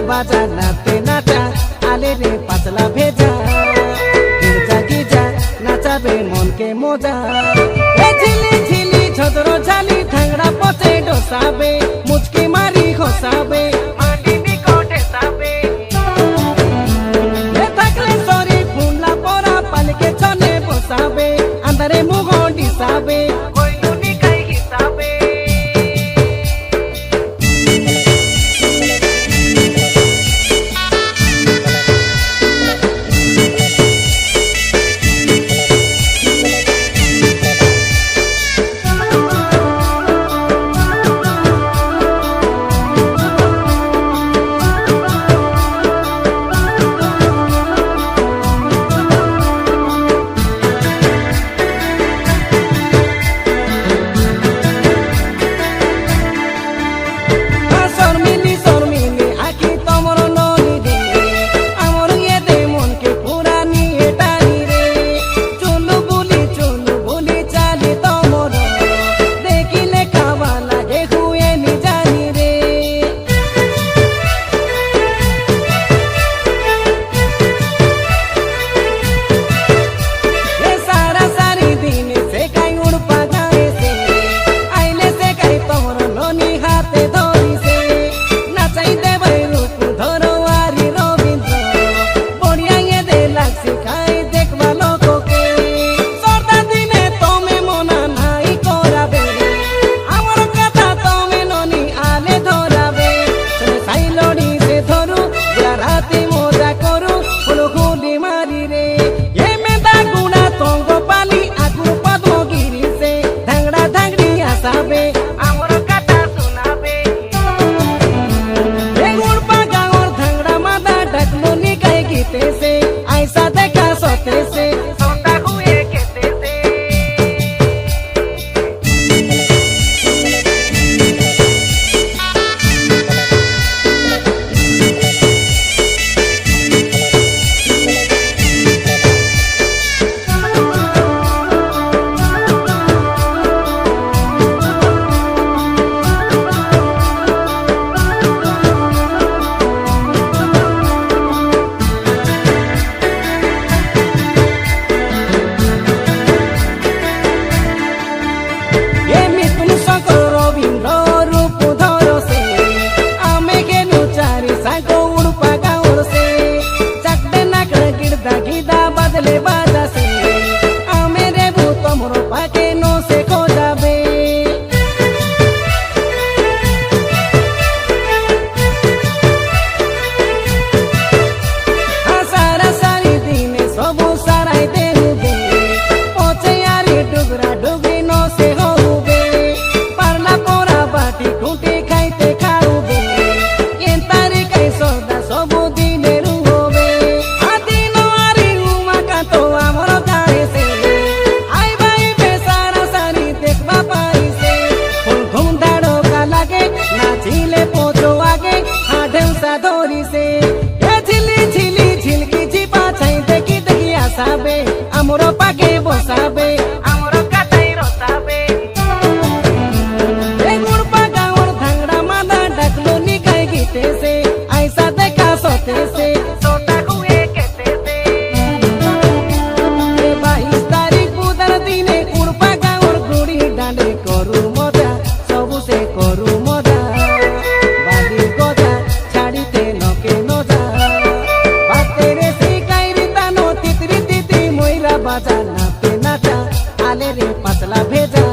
बाजा नाते नाचा आले रे पाचला भेजा गिरजा गिजा नाचाबे मन के मोजा ए झिली झिली छदरो झाली थांगड़ा पचे डोसाबे मुचकी मारी खोसाबे आंडी निकोटे साबे ए थाकले सरी फुनला पोरा पालके चने बसाबे अंदरे मुगोंडी साबे বসে করু মজা বালি গজা ছাড়িতে নকে নজা বাতেরে শিকাইরি তানো তিতরি তিতি ময়রা বাজা নাতে নাচা আলে রে পাতলা ভেজা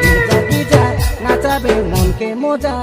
গিজা গিজা নাচাবে মনকে মজা।